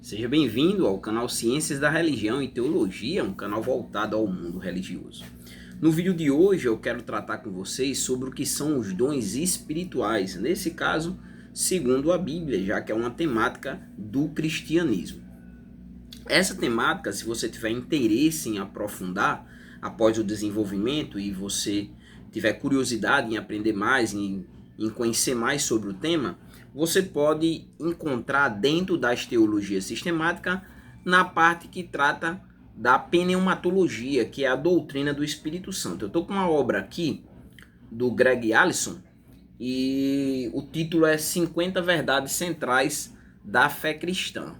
Seja bem-vindo ao canal Ciências da Religião e Teologia, um canal voltado ao mundo religioso. No vídeo de hoje eu quero tratar com vocês sobre o que são os dons espirituais, nesse caso, segundo a Bíblia, já que é uma temática do cristianismo. Essa temática, se você tiver interesse em aprofundar após o desenvolvimento e você tiver curiosidade em aprender mais, em conhecer mais sobre o tema, você pode encontrar dentro das teologias sistemáticas na parte que trata da pneumatologia, que é a doutrina do Espírito Santo. Eu estou com uma obra aqui do Greg Allison e o título é 50 Verdades Centrais da Fé Cristã.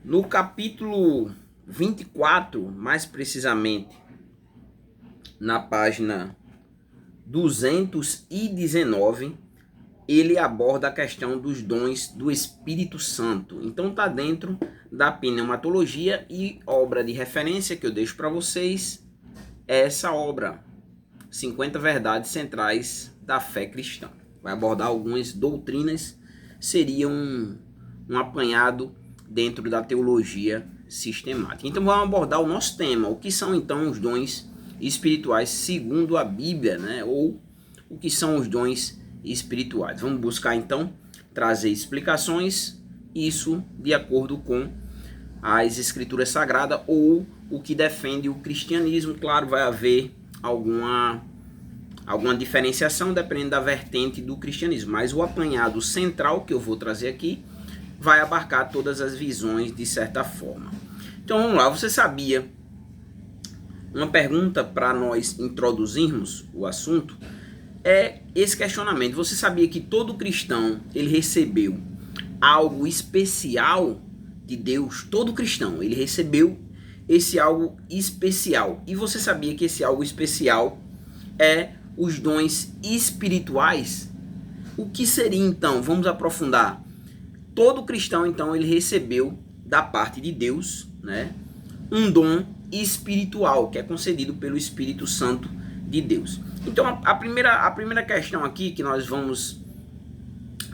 No capítulo 24, mais precisamente na página 219, ele aborda a questão dos dons do Espírito Santo. Então está dentro da pneumatologia e obra de referência que eu deixo para vocês é essa obra, 50 Verdades Centrais da Fé Cristã. Vai abordar algumas doutrinas, seria um apanhado dentro da teologia sistemática. Então vamos abordar o nosso tema, o que são então os dons espirituais segundo a Bíblia, né? Ou o que são os dons espirituais. Vamos buscar então trazer explicações, isso de acordo com as escrituras sagradas ou o que defende o cristianismo. Claro, vai haver alguma diferenciação dependendo da vertente do cristianismo, mas o apanhado central que eu vou trazer aqui vai abarcar todas as visões de certa forma. Então vamos lá, você sabia, uma pergunta para nós introduzirmos o assunto é esse questionamento: você sabia que todo cristão ele recebeu algo especial de Deus? Todo cristão ele recebeu esse algo especial. E você sabia que esse algo especial é os dons espirituais? O que seria então? Vamos aprofundar. Todo cristão então ele recebeu da parte de Deus, né, um dom espiritual que é concedido pelo Espírito Santo de Deus. Então a primeira questão aqui que nós vamos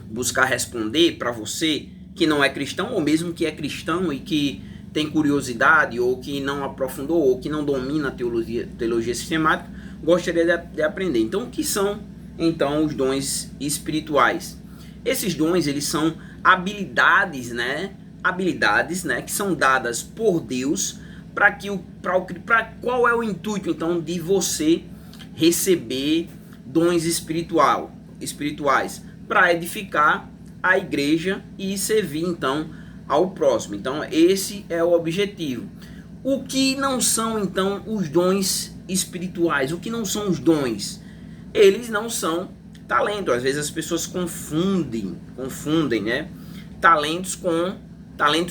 buscar responder para você que não é cristão, ou mesmo que é cristão e que tem curiosidade, ou que não aprofundou, ou que não domina a teologia sistemática, gostaria de aprender. Então o que são então os dons espirituais? Esses dons eles são habilidades, né, que são dadas por Deus para qual é o intuito então de você receber dons espirituais para edificar a igreja e servir então ao próximo. Então esse é o objetivo. O que não são então os dons espirituais? O que não são os dons? Eles não são talento. Às vezes as pessoas confundem, né, talentos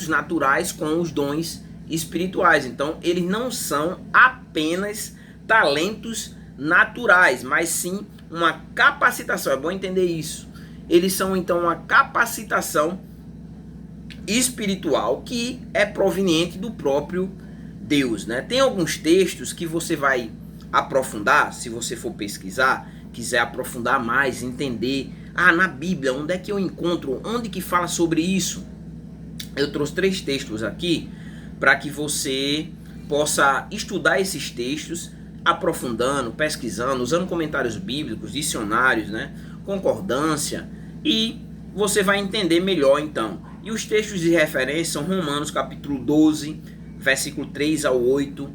naturais com os dons espirituais. Então eles não são apenas talentos naturais, mas sim uma capacitação. É bom entender isso. Eles são então uma capacitação espiritual que é proveniente do próprio Deus, né? Tem alguns textos que você vai aprofundar, se você for pesquisar, quiser aprofundar mais, entender, na Bíblia, onde é que eu encontro, onde que fala sobre isso? Eu trouxe 3 textos aqui para que você possa estudar esses textos, aprofundando, pesquisando, usando comentários bíblicos, dicionários, né, concordância, e você vai entender melhor então. E os textos de referência são Romanos capítulo 12, versículo 3 ao 8, 1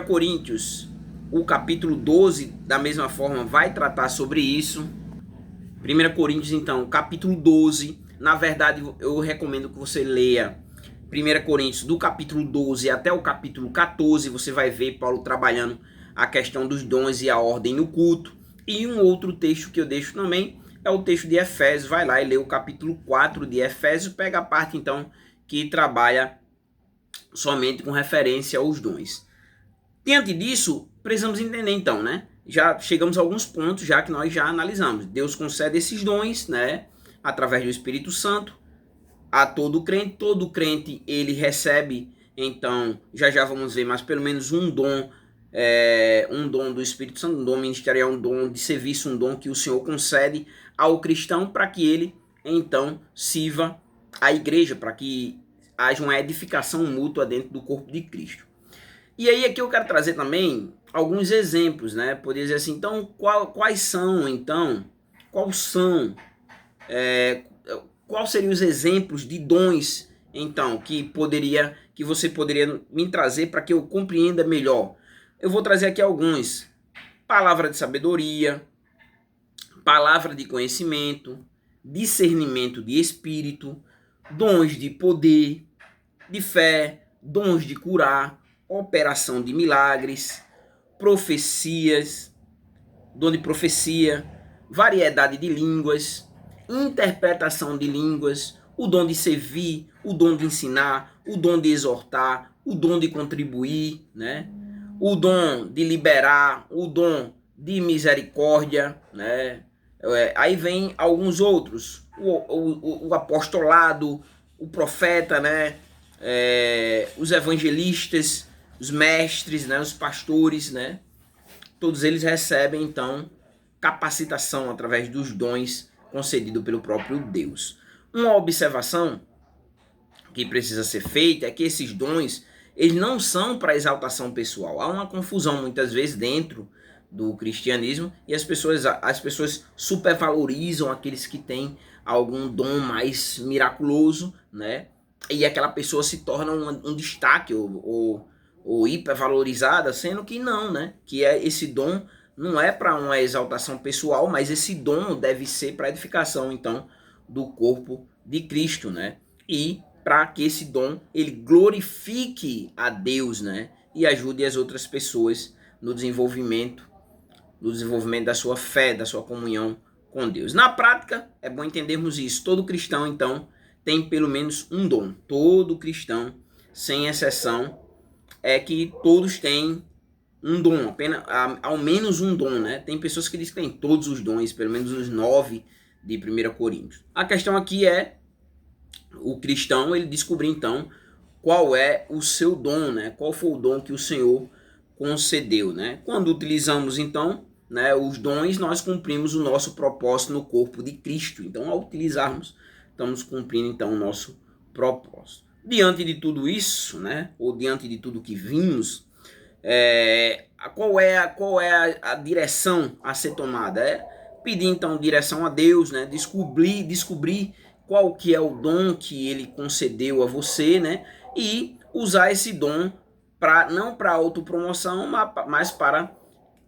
Coríntios, o capítulo 12, da mesma forma, vai tratar sobre isso. 1 Coríntios, então, capítulo 12, na verdade eu recomendo que você leia 1 Coríntios do capítulo 12 até o capítulo 14, você vai ver Paulo trabalhando a questão dos dons e a ordem no culto. E um outro texto que eu deixo também é o texto de Efésios, vai lá e lê o capítulo 4 de Efésios, pega a parte então que trabalha somente com referência aos dons. Diante disso, precisamos entender então, né? Já chegamos a alguns pontos já que nós já analisamos. Deus concede esses dons, né, através do Espírito Santo a todo crente ele recebe, então, já vamos ver, mas pelo menos um dom do Espírito Santo, um dom ministerial, um dom de serviço, um dom que o Senhor concede ao cristão para que ele, então, sirva a igreja, para que haja uma edificação mútua dentro do corpo de Cristo. E aí aqui eu quero trazer também alguns exemplos, né? Poderia dizer assim, então, quais são quais seriam os exemplos de dons, então, que você poderia me trazer para que eu compreenda melhor? Eu vou trazer aqui alguns: palavra de sabedoria, palavra de conhecimento, discernimento de espírito, dons de poder, de fé, dons de curar, operação de milagres, profecias, dom de profecia, variedade de línguas, interpretação de línguas, o dom de servir, o dom de ensinar, o dom de exortar, o dom de contribuir, né? O dom de liberar, o dom de misericórdia, né? Aí vem alguns outros, o apostolado, o profeta, né? Os evangelistas, os mestres, né? Os pastores, né? Todos eles recebem, então, capacitação através dos dons concedidos pelo próprio Deus. Uma observação que precisa ser feita é que esses dons, eles não são para exaltação pessoal. Há uma confusão muitas vezes dentro do cristianismo e as pessoas supervalorizam aqueles que têm algum dom mais miraculoso, né? E aquela pessoa se torna um destaque ou hipervalorizada, sendo que não, né? Que esse dom não é para uma exaltação pessoal, mas esse dom deve ser para edificação, então, do corpo de Cristo, né? E para que esse dom ele glorifique a Deus, né? E ajude as outras pessoas no desenvolvimento da sua fé, da sua comunhão com Deus. Na prática, é bom entendermos isso. Todo cristão, então, tem pelo menos um dom. Todo cristão, sem exceção, é que todos têm um dom, apenas, ao menos um dom, né? Tem pessoas que dizem que têm todos os dons, pelo menos os 9 de 1 Coríntios. A questão aqui é o cristão, ele descobrir então qual é o seu dom, né? Qual foi o dom que o Senhor concedeu, né? Quando utilizamos então, né, os dons, nós cumprimos o nosso propósito no corpo de Cristo. Então, ao utilizarmos, estamos cumprindo então o nosso propósito. Diante de tudo isso, né, ou diante de tudo que vimos, qual é a direção a ser tomada? É pedir então direção a Deus, né? Descobrir qual que é o dom que ele concedeu a você, né? E usar esse dom não para autopromoção, mas para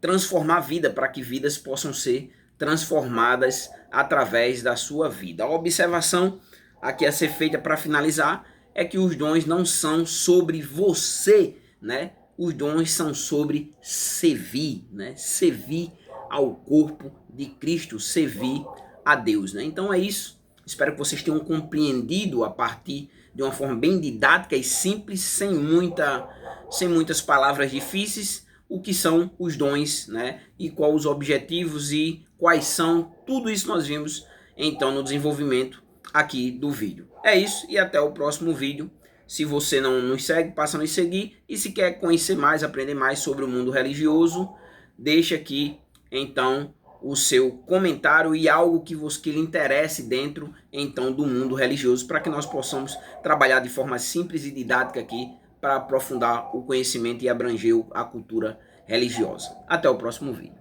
transformar a vida, para que vidas possam ser transformadas através da sua vida. A observação aqui a ser feita para finalizar é que os dons não são sobre você, né? Os dons são sobre servir, né? Servir ao corpo de Cristo, servir a Deus, né? Então é isso. Espero que vocês tenham compreendido a partir de uma forma bem didática e simples, sem muitas palavras difíceis, o que são os dons, né? E quais os objetivos e quais são. Tudo isso nós vimos então no desenvolvimento aqui do vídeo. É isso e até o próximo vídeo. Se você não nos segue, passa a nos seguir. E se quer conhecer mais, aprender mais sobre o mundo religioso, deixa aqui, então, o seu comentário e algo que lhe interesse dentro, então, do mundo religioso, para que nós possamos trabalhar de forma simples e didática aqui, para aprofundar o conhecimento e abranger a cultura religiosa. Até o próximo vídeo.